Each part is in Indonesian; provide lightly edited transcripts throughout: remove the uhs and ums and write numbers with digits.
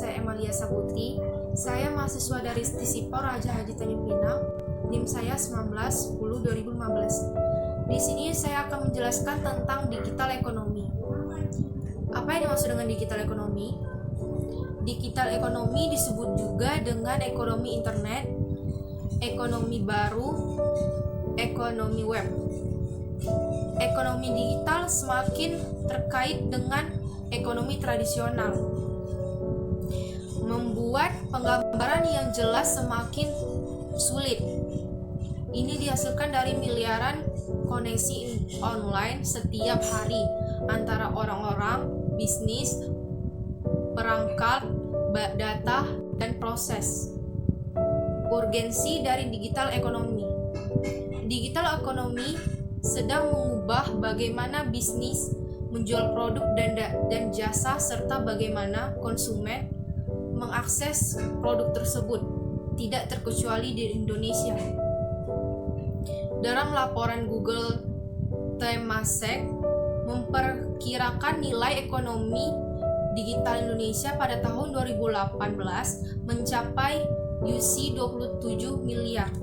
saya Emalia Saputri. Saya mahasiswa dari Stisipor Raja Haji Tanjung Pinang. NIM saya 19/10/2015. Di sini saya akan menjelaskan tentang digital ekonomi. Apa yang dimaksud dengan digital ekonomi? Digital ekonomi disebut juga dengan ekonomi internet, ekonomi baru, ekonomi web. Ekonomi digital semakin terkait dengan ekonomi tradisional, membuat penggambaran yang jelas semakin sulit. Ini dihasilkan dari miliaran koneksi online setiap hari antara orang-orang, bisnis, perangkat, data, dan proses. Urgensi dari digital ekonomi. Digital ekonomi sedang mengubah bagaimana bisnis menjual produk dan jasa serta bagaimana konsumen mengakses produk tersebut, tidak terkecuali di Indonesia. Dalam laporan Google Temasek memperkirakan nilai ekonomi digital Indonesia pada tahun 2018 mencapai USD 27 miliar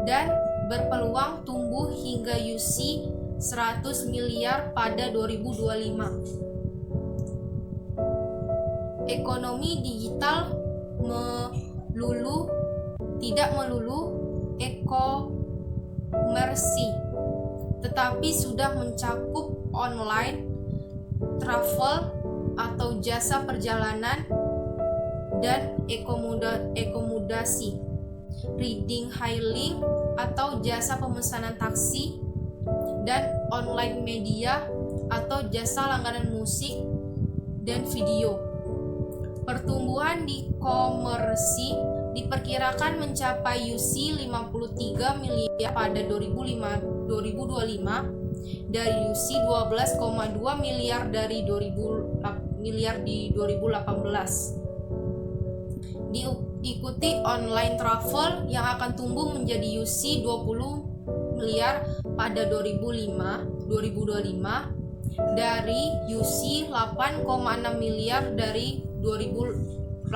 dan berpeluang tumbuh hingga USD 100 miliar pada 2025. Ekonomi digital tidak melulu e-komersi, tetapi sudah mencakup online, travel atau jasa perjalanan, dan akomodasi, riding hailing atau jasa pemesanan taksi, dan online media atau jasa langganan musik dan video. Pertumbuhan di komersi diperkirakan mencapai USD 53 miliar pada 2025 dari USD 12,2 miliar di 2018. Diikuti online travel yang akan tumbuh menjadi USD 20 miliar pada 2025 dari USD 8,6 miliar dari 2018.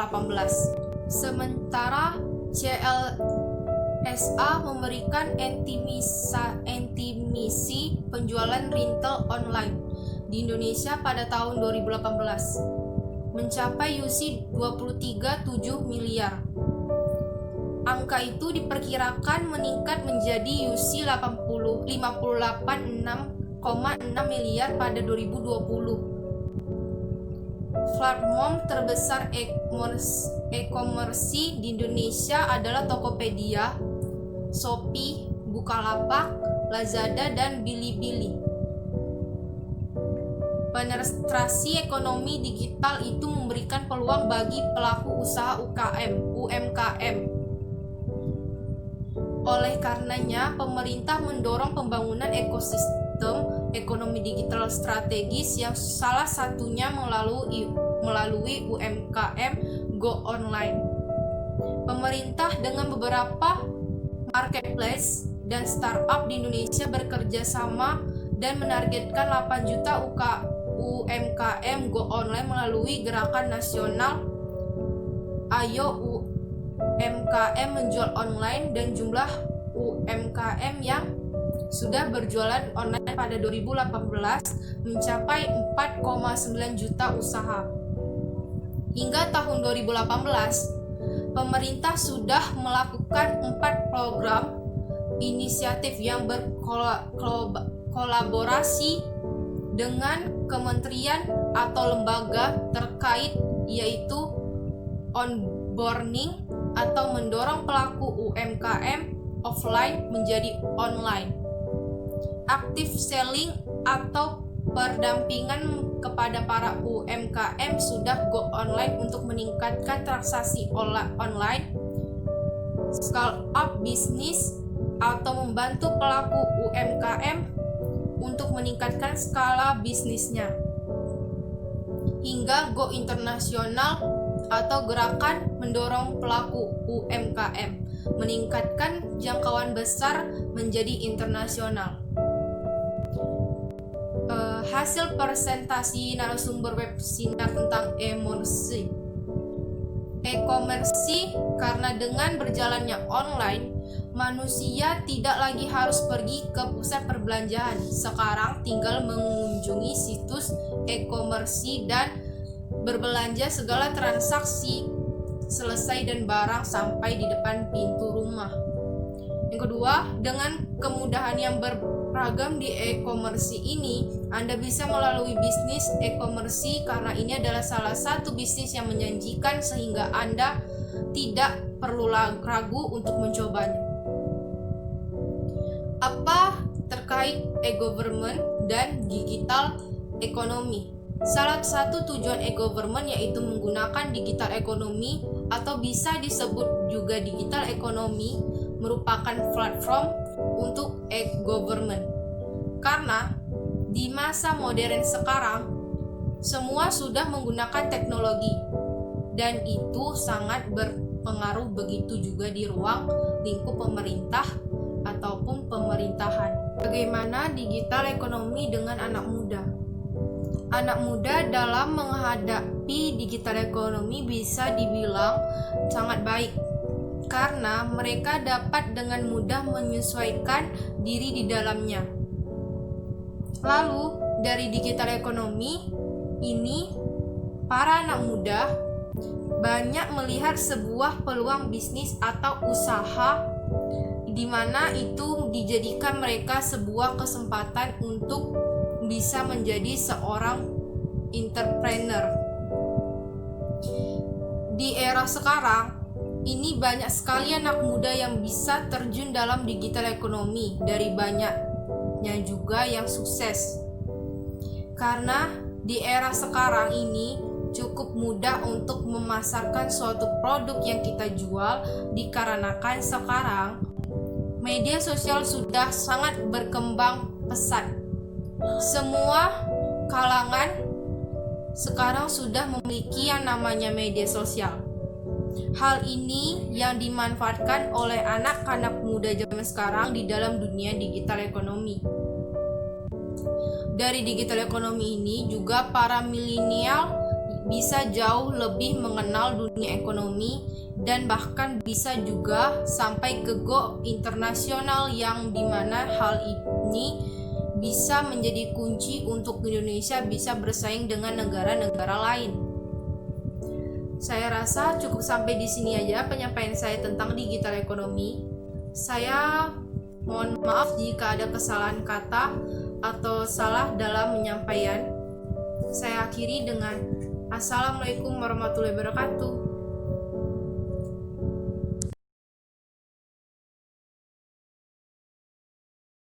Sementara CLSA memberikan estimasi penjualan retail online di Indonesia pada tahun 2018 mencapai USD 23,7 miliar. Angka itu diperkirakan meningkat menjadi USD 58,6 miliar pada 2020. Platform terbesar e-komersi di Indonesia adalah Tokopedia, Shopee, Bukalapak, Lazada, dan Bilibili. Penetrasi ekonomi digital itu memberikan peluang bagi pelaku usaha UMKM. Oleh karenanya, pemerintah mendorong pembangunan ekosistem ekonomi digital strategis yang salah satunya melalui UMKM Go Online. Pemerintah dengan beberapa marketplace dan startup di Indonesia bekerja sama dan menargetkan 8 juta UMKM Go Online melalui gerakan nasional Ayo UMKM Menjual Online, dan jumlah UMKM yang sudah berjualan online pada 2018 mencapai 4,9 juta usaha. Hingga tahun 2018, pemerintah sudah melakukan 4 program inisiatif yang berkolaborasi dengan kementerian atau lembaga terkait, yaitu onboarding atau mendorong pelaku UMKM offline menjadi online, active selling atau pendampingan kepada para UMKM sudah go online untuk meningkatkan transaksi online, scale up bisnis atau membantu pelaku UMKM untuk meningkatkan skala bisnisnya, hingga go internasional atau gerakan mendorong pelaku UMKM meningkatkan jangkauan besar menjadi internasional. Hasil presentasi narasumber webinar tentang E-komersi karena dengan berjalannya online, manusia tidak lagi harus pergi ke pusat perbelanjaan. Sekarang tinggal mengunjungi situs e-komersi dan berbelanja, segala transaksi selesai dan barang sampai di depan pintu rumah. Yang kedua, dengan kemudahan yang beragam di e-komersi ini, Anda bisa melalui bisnis e-komersi karena ini adalah salah satu bisnis yang menjanjikan sehingga Anda tidak perlu ragu untuk mencobanya. Apa terkait e-government dan digital ekonomi? Salah satu tujuan e-government yaitu menggunakan digital ekonomi atau bisa disebut juga digital ekonomi merupakan platform untuk e-government. Karena di masa modern sekarang semua sudah menggunakan teknologi dan itu sangat berpengaruh, begitu juga di ruang lingkup pemerintah ataupun pemerintahan. Bagaimana digital ekonomi dengan anak muda? Anak muda dalam menghadapi digital ekonomi bisa dibilang sangat baik karena mereka dapat dengan mudah menyesuaikan diri di dalamnya. Lalu dari digital ekonomi ini, para anak muda banyak melihat sebuah peluang bisnis atau usaha di mana itu dijadikan mereka sebuah kesempatan untuk bisa menjadi seorang entrepreneur. Di era sekarang ini banyak sekali anak muda yang bisa terjun dalam digital ekonomi, dari banyaknya juga yang sukses. Karena di era sekarang ini cukup mudah untuk memasarkan suatu produk yang kita jual dikarenakan sekarang media sosial sudah sangat berkembang pesat. Semua kalangan sekarang sudah memiliki yang namanya media sosial. Hal ini yang dimanfaatkan oleh anak-anak muda zaman sekarang di dalam dunia digital ekonomi. Dari digital ekonomi ini juga para milenial bisa jauh lebih mengenal dunia ekonomi dan bahkan bisa juga sampai ke go internasional, yang dimana hal ini bisa menjadi kunci untuk Indonesia bisa bersaing dengan negara-negara lain. Saya rasa cukup sampai di sini aja penyampaian saya tentang digital ekonomi. Saya mohon maaf jika ada kesalahan kata atau salah dalam menyampaikan. Saya akhiri dengan Assalamualaikum warahmatullahi wabarakatuh.